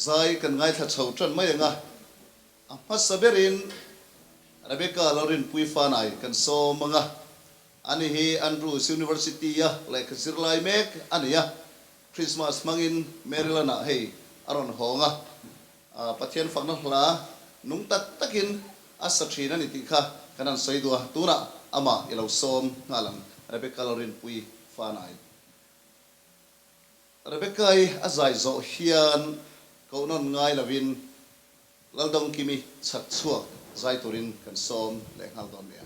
zai kan ngai tha chho tran mai nga ma saberin Rebecca Lorin pui fanai kan so manga ani hi Andrews University ya like sirlai mek ani ya Christmas mangin Maryland hey aron honga pathian fakna hla nung tat takin asathina ni ti kha kanan soidua tuna ama ilo som ngalang Rebecca Lorin pui fanai Rebecca ai azai zo hian ko non ngai lavin laldong kimi chat chuak zai turin kan som le ngal don mea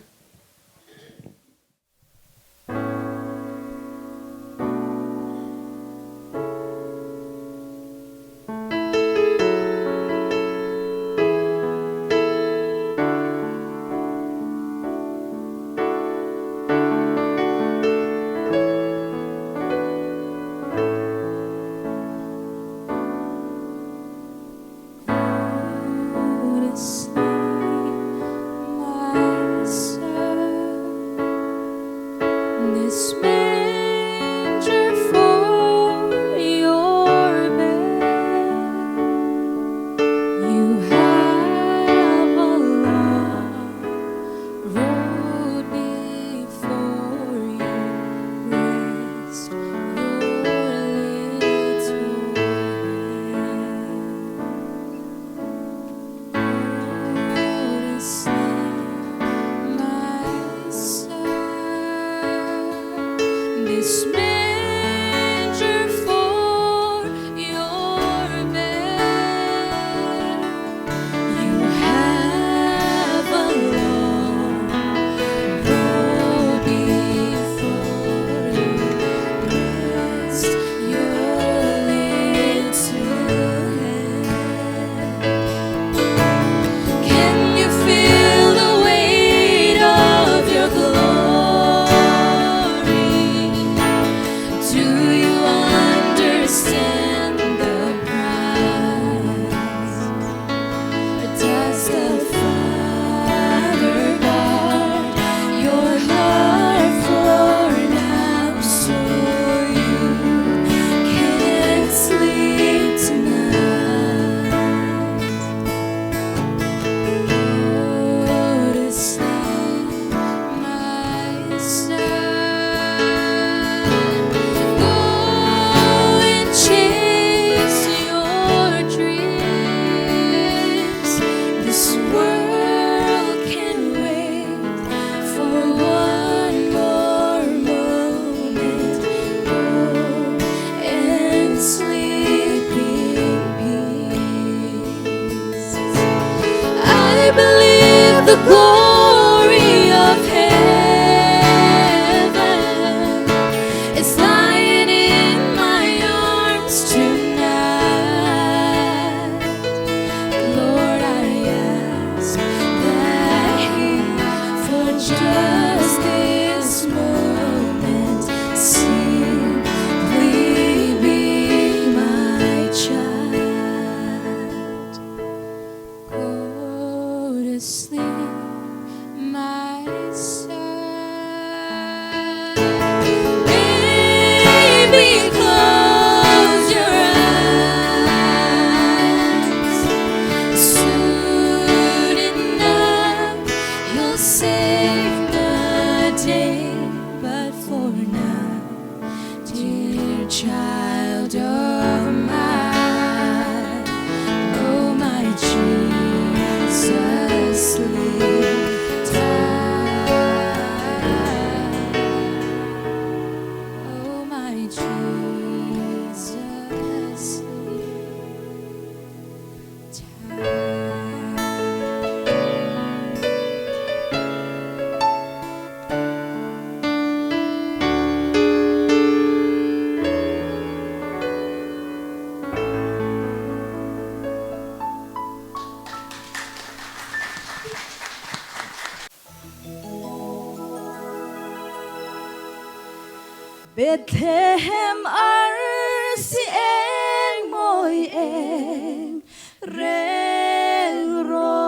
Bethlehem arsi eng moi eng reng ro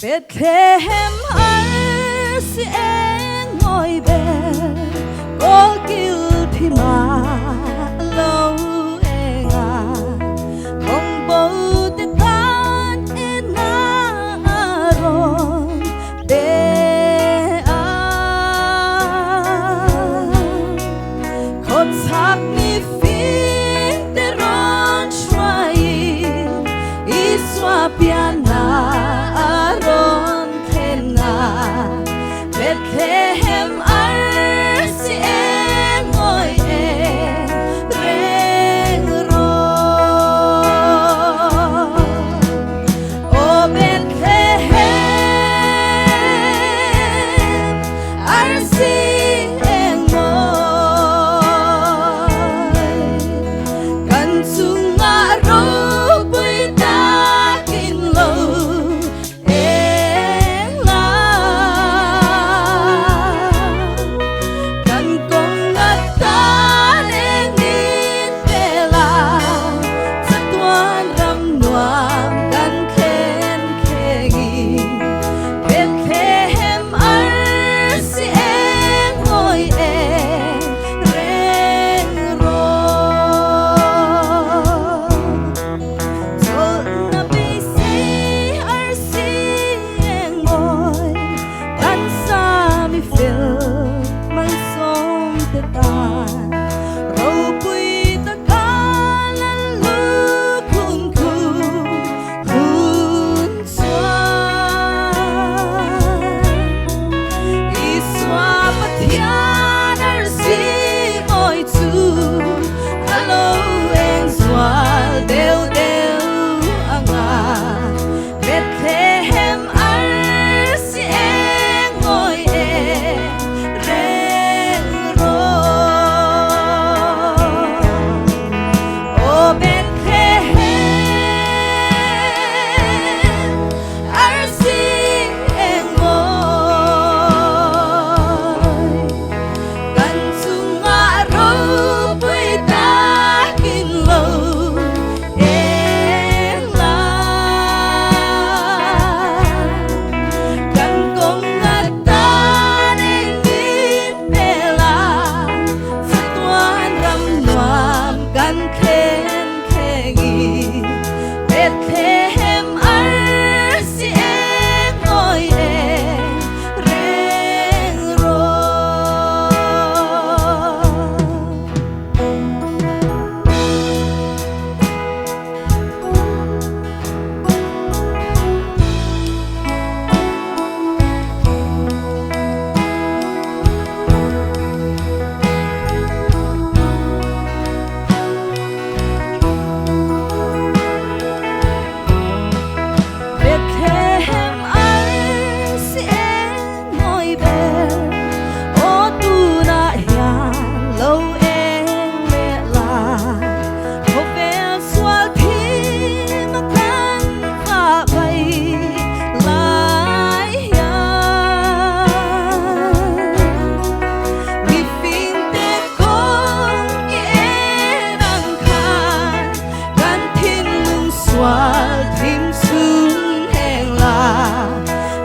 Bethlehem arsi eng moi be ko gil phima lo xóa piana aron kena Bethlehem arsi eng oi eng reng ro O Bethlehem arsi eng moi kan sunga ro pui takin lo eng la kan kong ngatan eng nin pela sa tuan ram nuam kan khen khengi Bethlehem arsi eng oi eng reng ro Sol na bisi arsi eng moi kan sa mi fil mang som te tan ro pui ta kalan lu kun suan Iswa pathian arsi moi chu alo eng swal deu deu anga Bethlehem arsi eng moi eng reng ro O Bethlehem arsi eng moi kan sunga ro pui takin lo eng la kan kong ngatan eng nin pela sa tuan ram nuam kan khen khengi Bethlehem arsi eng oi eng reng ro Bethlehem arsi eng moi ber O tu na hian lo eng le la Ko vel swal thi ma kan fa bai lai hian Mi fin te kong i erang khan kan thin lung swal thim sun heng la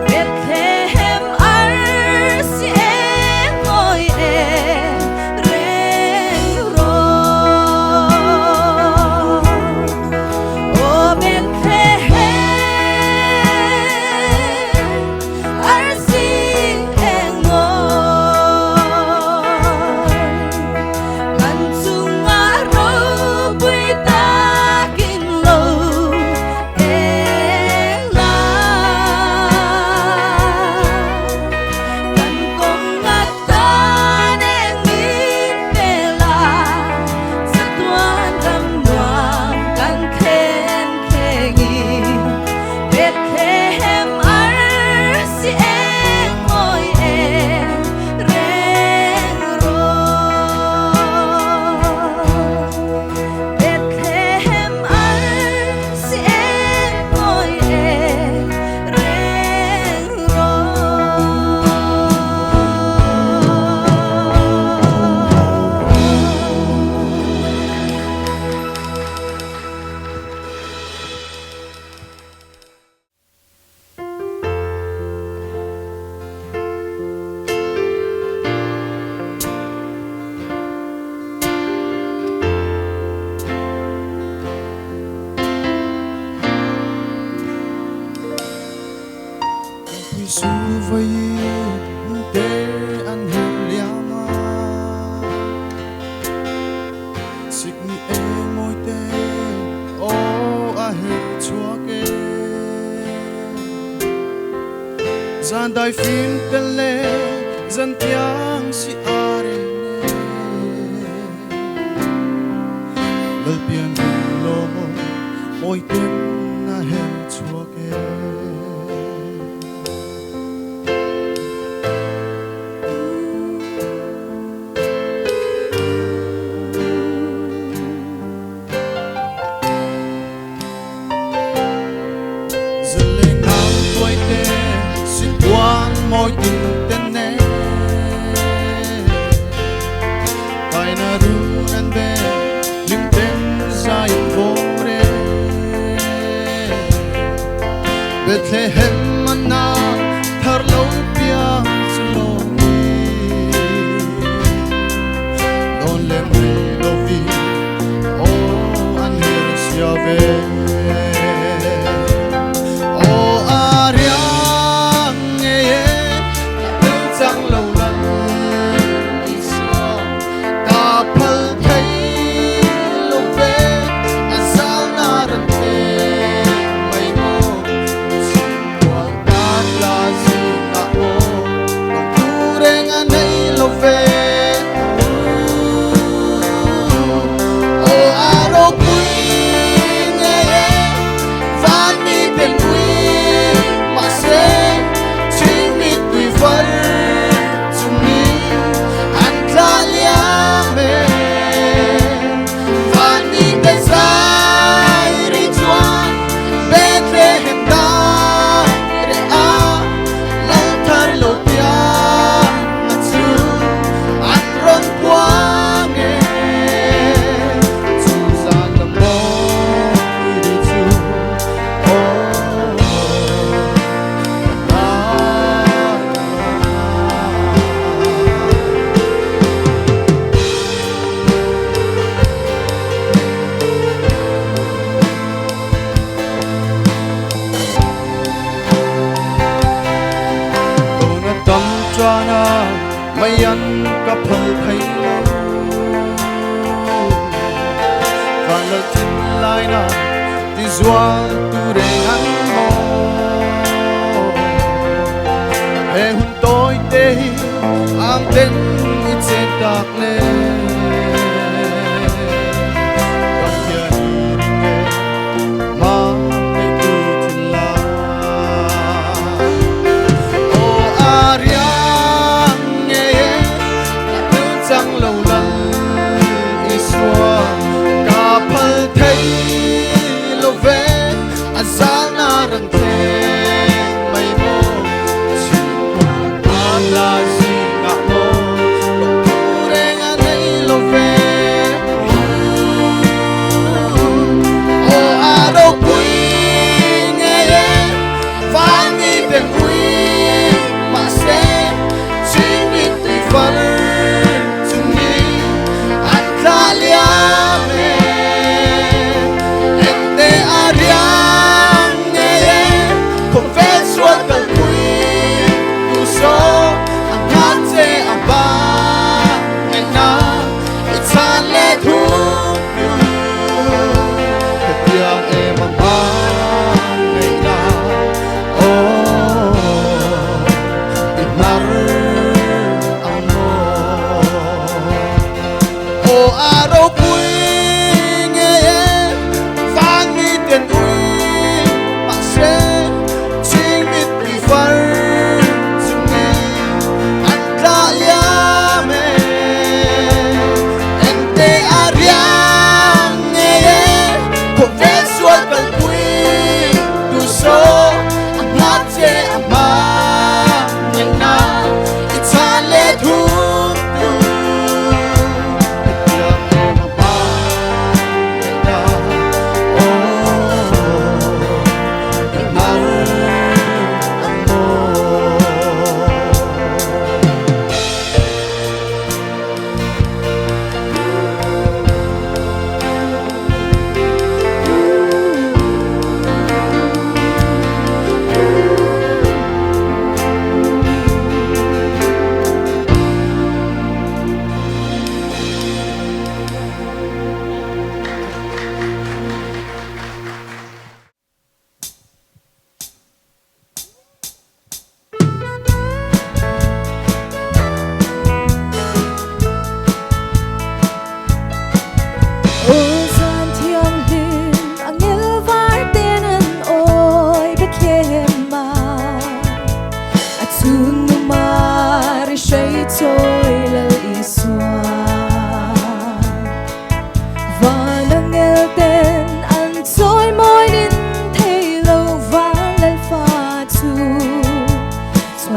Bethlehem arsi eng moi eng reng ro O Bethlehem arsi eng moi kan sunga ro pui takin lo eng la kan kong ngatan eng nin pela sa tuan ram nuam kan khen khengi Bethlehem arsi eng moi eng reng ro Bethlehem arsi eng moi eng reng ro Su vây te an hel liama sik mi e moi te o a hel chua ke Gian đai phim tên lệ dân tiếng si are lơ pian lo môi tên na hem chua ke môi tình tên nè tai na ru nan be lim tên sai vô re Bethlehem mana thar lâu pia slo don le lo vi o an her sia ve mấy anh có phần thấy lâu và lời tin lại nào thì doa tu để ngắn mò hè hun tôi tê am tên ít sẽ tạc lên gặp kia mà hãy tu tin là ô Aria sang lâu lần isua cả phật thấy lâu về azal na răng thế mây mô chỉ còn là gì ngạo mô lúc tu đen anh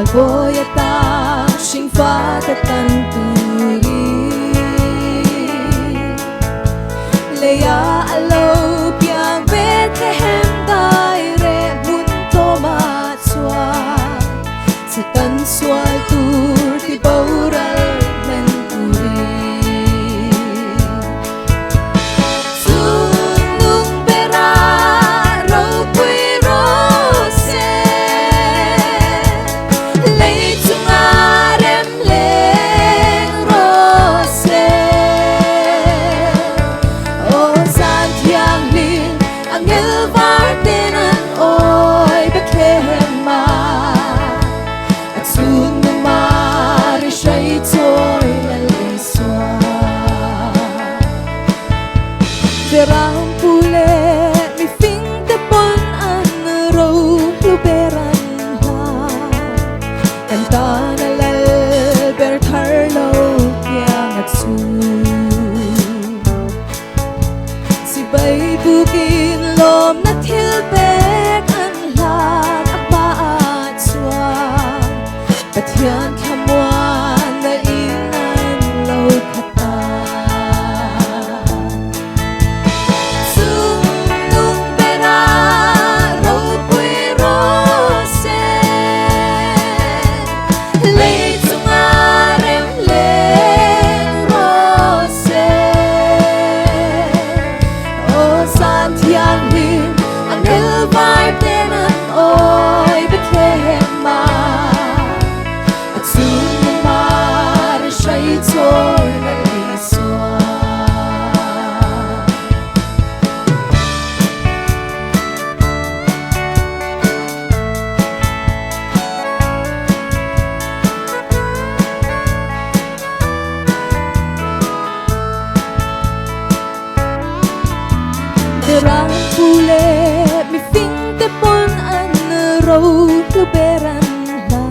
malboyata sing fata tanturi leya alo piang Bethlehem dai re mun to ma chwa se tan swal tur ti baural men turi sunung bera ro pui ro se lei chunga rem leng ro se o san thiang lin angel var tenan oi Bethlehem ma sun ma ri shai choi la li swa Verang pule mi fing te pon an ro lu beran ha Cantana lal ber thar lo kyang at su Si bay bukin lom na thil bek an lam apa at swa Pathian khamwan na inan lo khata Sunung bera ro pui ro se lei chunga rem leng ro se o san thiang lin angel vai tenan oi Bethlehem ma at sun ma ri shai choi la li swa Terang pule mi fing te pon an ro lu beran la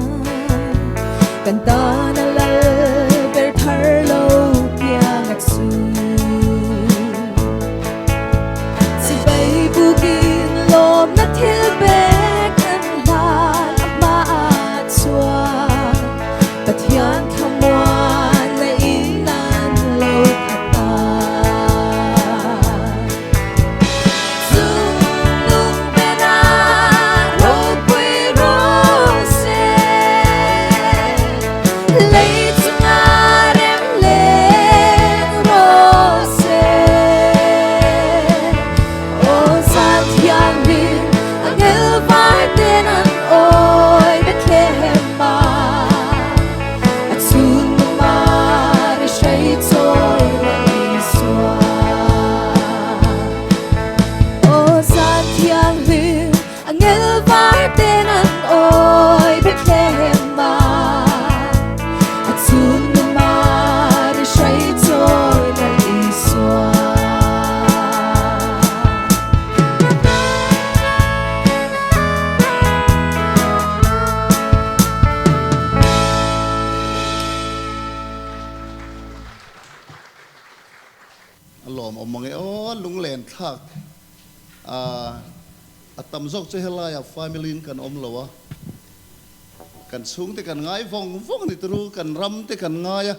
Cantana lal ber thar lo kyang at su Si bay bukin lom na thil bek an lan ma at swa Pathian khamwan na inan lo khata Sunung bera ro pui ro se lei chunga rem leng ro se o san thiang lin angel vai tenan oi Bethlehem ma at sun ma ri shai choi la li swa o san thiang lin angel vai tenan oi Bethlehem ma at sun ma ri shai choi la li swa lom omang e on lung len thak atam zok che helaya family kan om lawa kan sung te kan ngai vong vong ni tru kan ram te kan ngai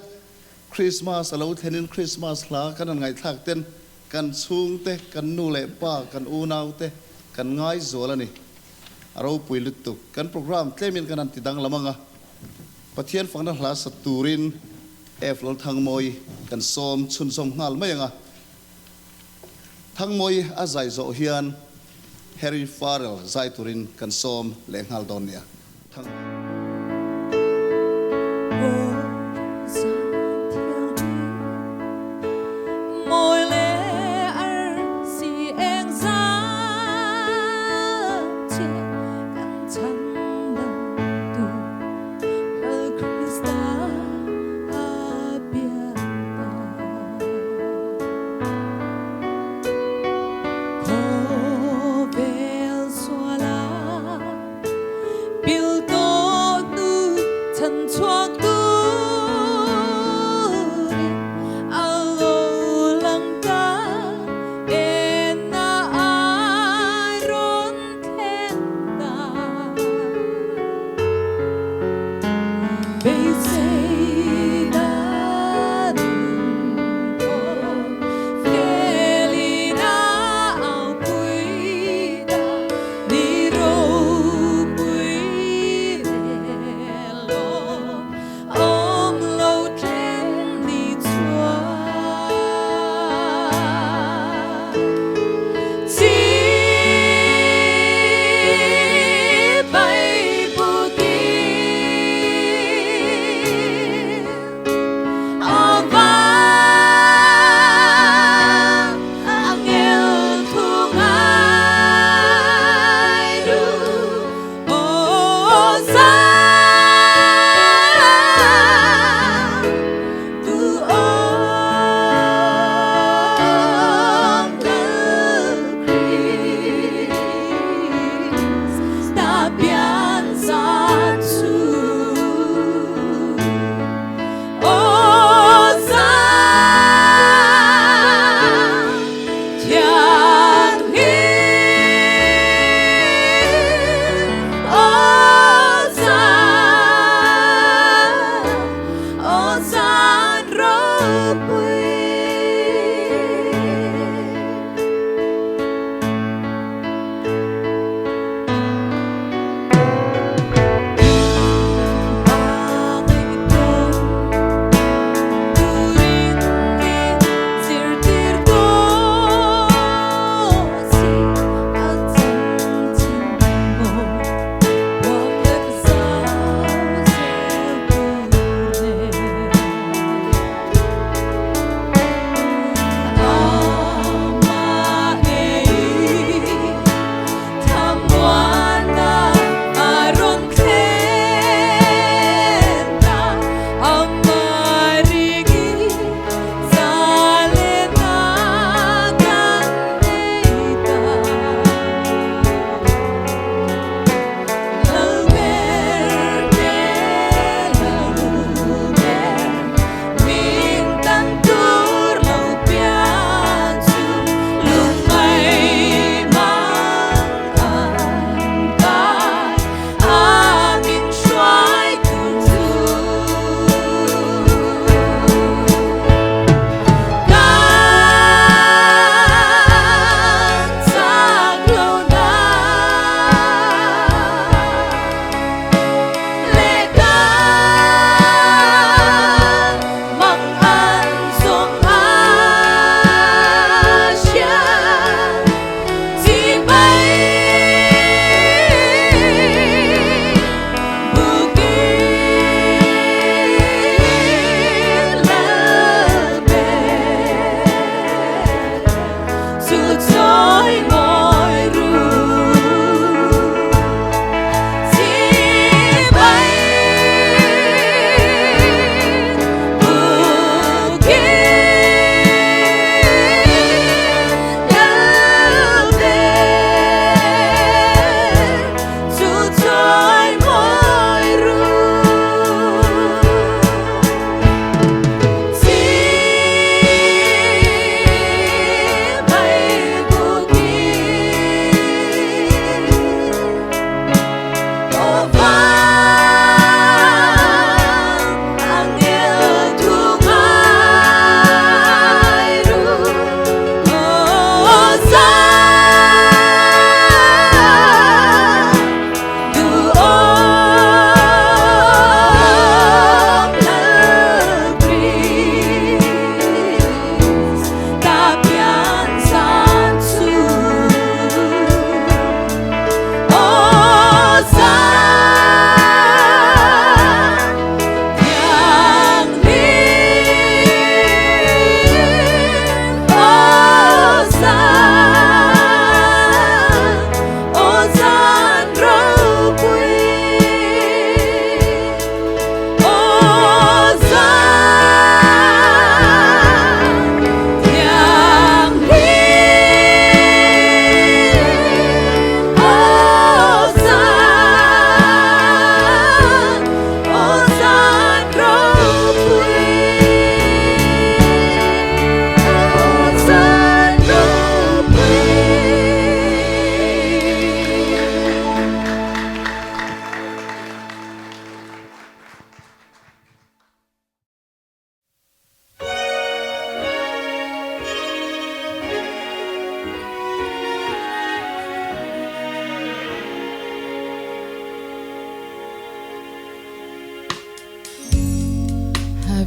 Christmas alo thenin Christmas la kan ngai thak ten kan sung te kan nu le pa kan u nau te kan ngai zola ni aro pui lut tu kan program tlemin kan an tidang lamanga pathian fangna hla saturin eflol thang moi kan som chun som ngal mayanga thang moi a zai zo hian Harry Farrell zai turin kan som lenghal donia thang Môi lệ ar si eng za che kan chang dang tu al Krista abiata ko vel swala bil to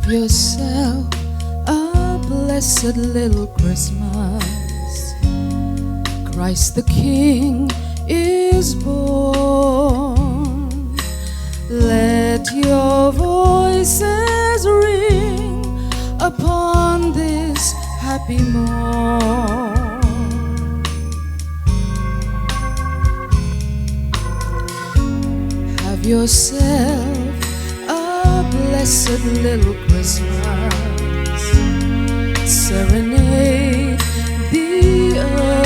yourself a blessed little Christmas. Christ the King is born. Let your voices ring upon this happy morn. Have yourself a blessed little Christmas. Serenade the earth.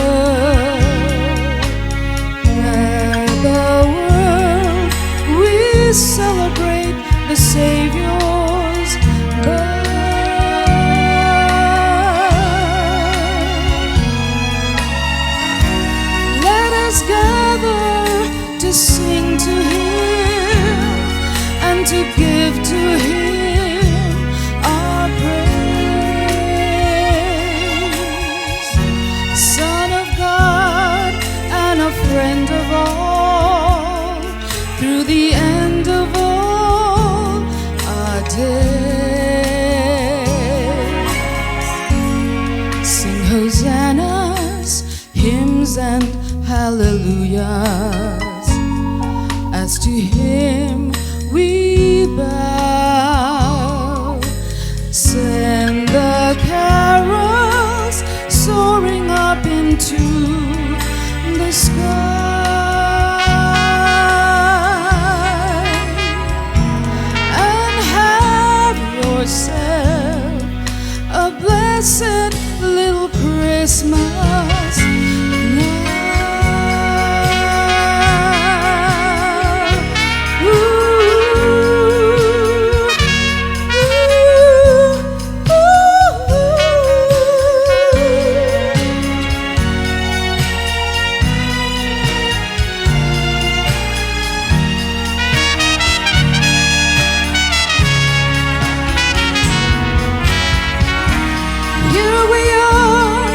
Where the world we celebrate the Savior's birth. Let us gather to sing to Him and to give to Him our praise. Son of God and a friend of all, through the end of all our days. Sing hosannas, hymns and hallelujahs, as to Him we bow. Send the carols soaring up into the sky, and have yourself a blessed little Christmas now. Here we are,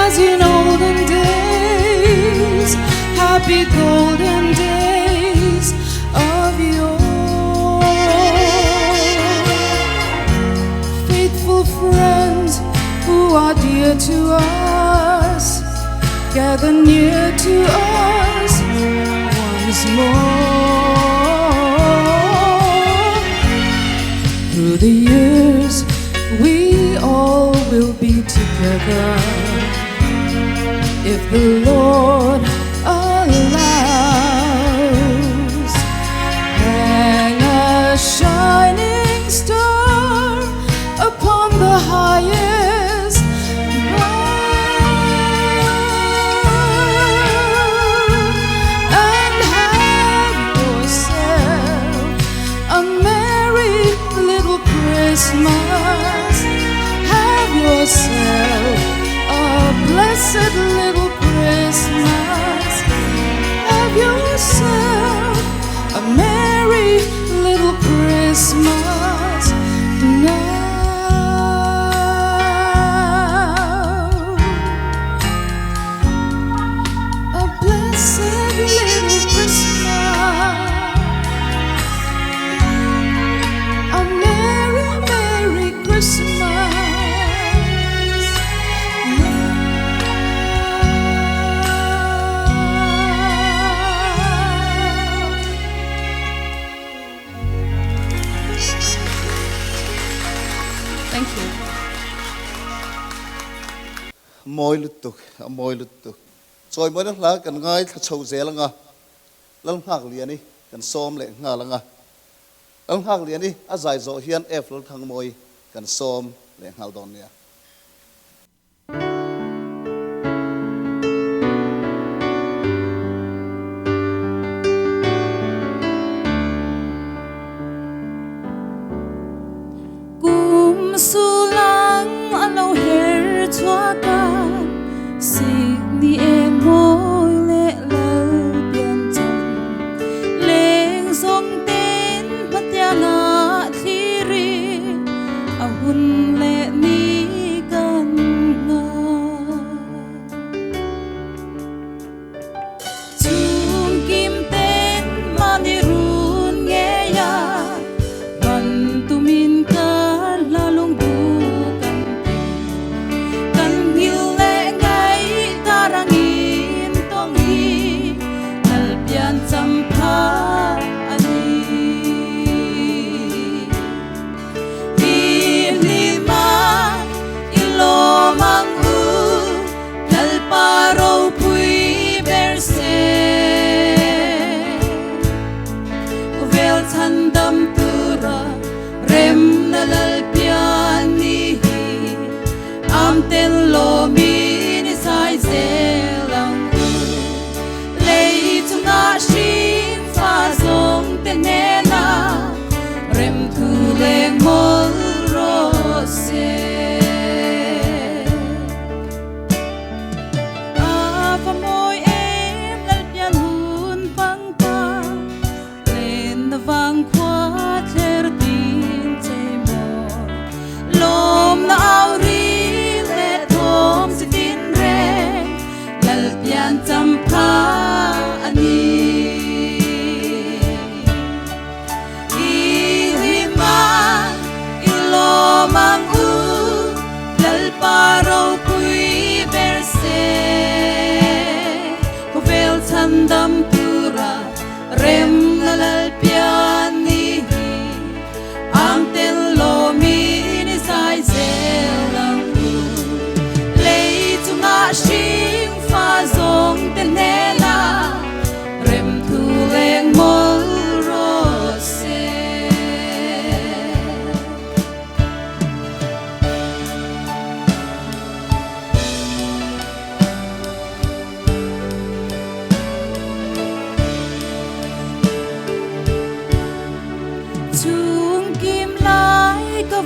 as in olden days, happy golden days of yore. Faithful friends who are dear to us, gather near to us once more. Through the years we all will be together, if the Lord allows. Hang a shining star upon the highest bough, and have yourself a merry little Christmas. Have yourself a blessed little Christmas. Have yourself a merry little Christmas now. A blessed little Christmas. A merry, merry Christmas. Thank you. Moi lutuk, moi lutuk. Choi moi nak la kan ngai tha chau zel nga. Lang hak lian ni kan som le nga langa. Lang hak lian ni a zai zo hian f lo thang moi kan som le ngal don nia. Kum sulang alo her chua kan sig ni em hoi le la bian chang leng song ten patya na thiri a hun le ni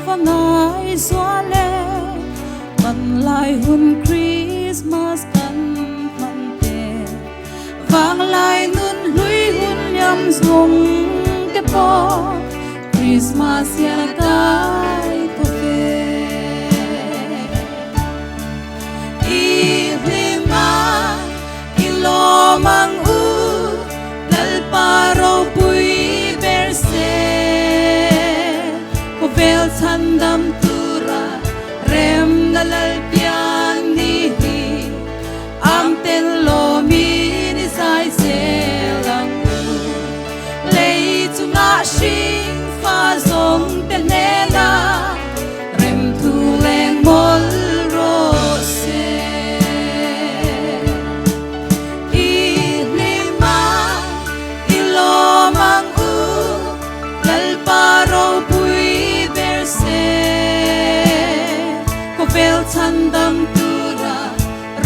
vangai swale man lai hun Christmas kan man te vang lai nun hui hun yam zung te po Christmas ya kai to ve ilima ilo mang u dal paro pui berse ko vel sandam tura rem dalal pian ni hi am ten lo mi ni sai se lang u lei tu nga shing fa zong ten nena rem tu leng mol ro se ilima ilo mang u dal paro pui berse ko vel sandam tura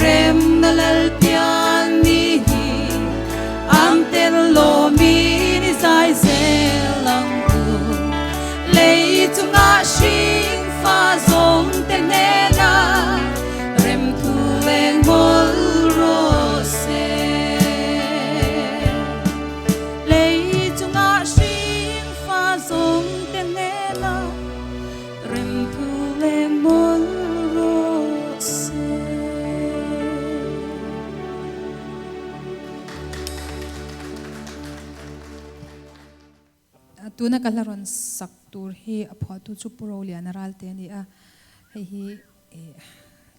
rem nalal pian ni hi am ten lo mi ni sai se lang u lei tu nga shing fa zong ten nena rem thu leng mol ro se lei tu nga shing fa zong ten nena rem thu leng mol ro se tuna kalaron saktur hi apho tu chu puro lian ral te ni a hei hi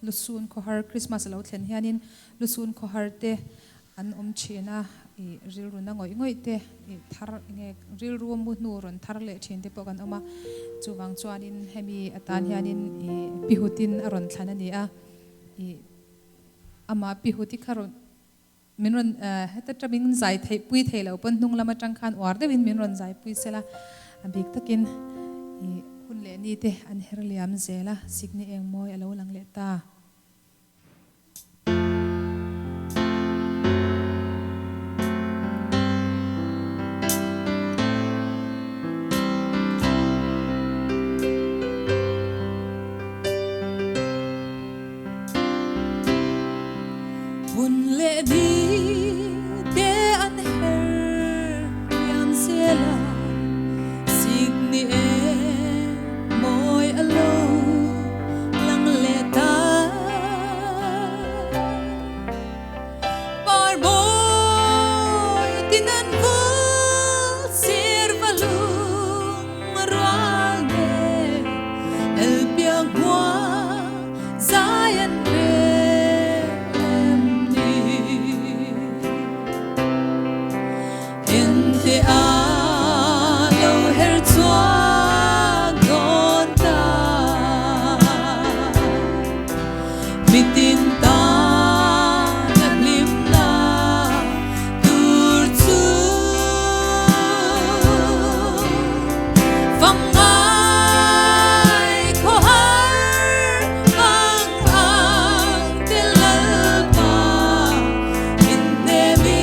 lusun ko har Christmas lo thlen hianin lusun ko har te an china ril ru na ngoi te thar nge ril ru mu nu ron thar le thin te pokan oma chuwang chuanin hemi atan hianin pihutin aron thlan ani a ama pihuti kharon minron heta tramin zai thei pui thei lo pon nung lama tangkhan war de win minron zai pui sela abik takin hun le ni te an herliam zela signi eng moi alo lang le ta hun le ni te an herliam zela signi eng moi alo lang le ta par boy tinan vol sir valung ralde el piagua zayan te alo her tua gonta mitin ta naglim na turtu fangai ko har ang tilalpa indemi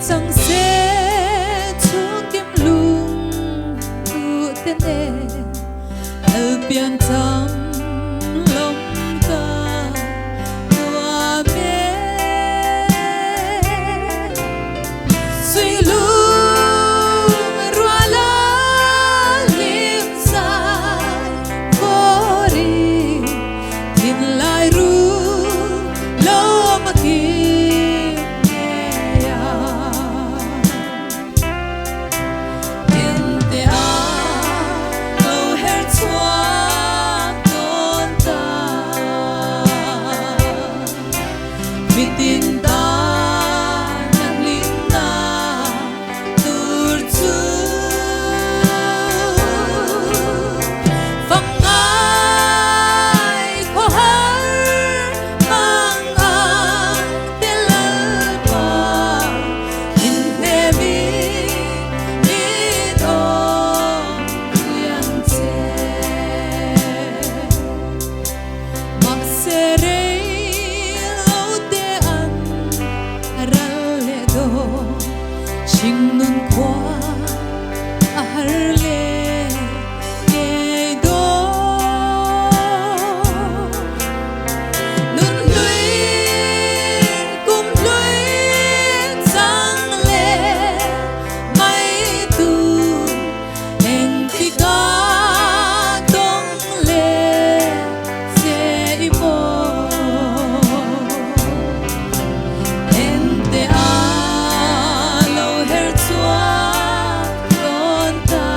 chẳng sẽ chung kim lung tu thế nên biển thắm lòng ta qua mê suy lưu rùa lá liêm dài vô đi tin lại ru lâu mà kia inte lâu her chua tôn ta vì tin ta nhạc linh ta tur chu phong ai có har mang ang tilalpa in mi ito yang che magsere lo de an araledo singun kwa aharle yedo nun lui kum lui sang le mai tu en ti ka dong le se imo en te lo her chua don ta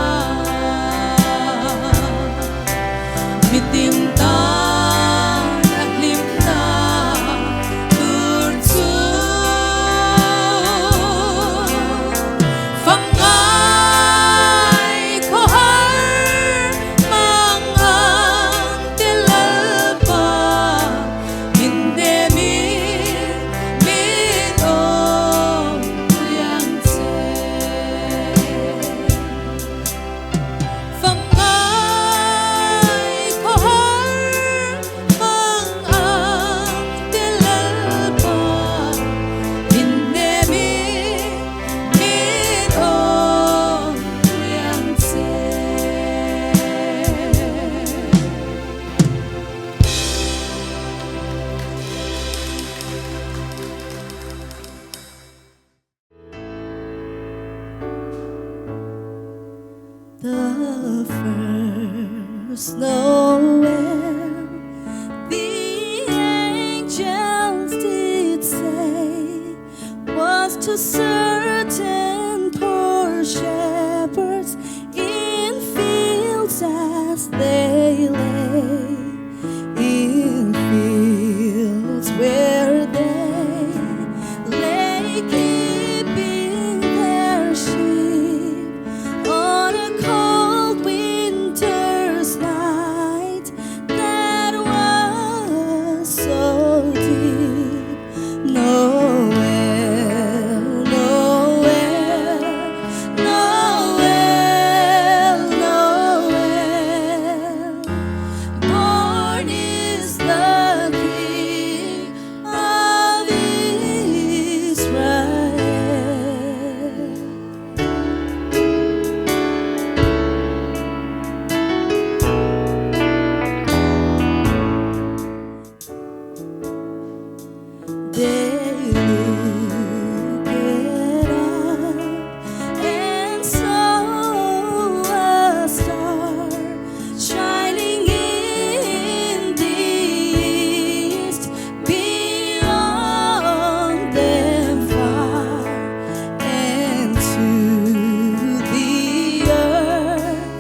mitim ta ak lim ta tur chu phong ai có har mang ang tilalpa hindi min om yang che phong ai có har mang ang tilalpa hindi min om yang che the first Noel, the angels did say, was to certain poor shepherds in fields as they lay, in fields where they lay keeping their sheep on a cold winter's night that was so deep. Noel, Noel, Noel, Noel, born is the King of Israel. They looked up and saw a star shining in the east, beyond them far, and to the earth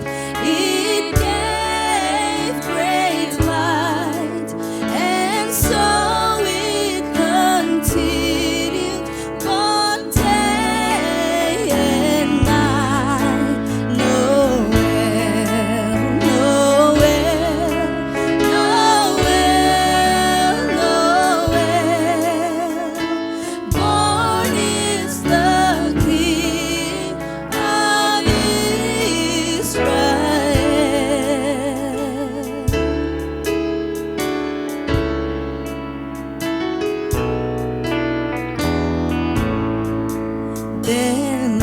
it gave great light, and so it continued one day and night. Noel, Noel, Noel, Noel, born is the King of Israel. Then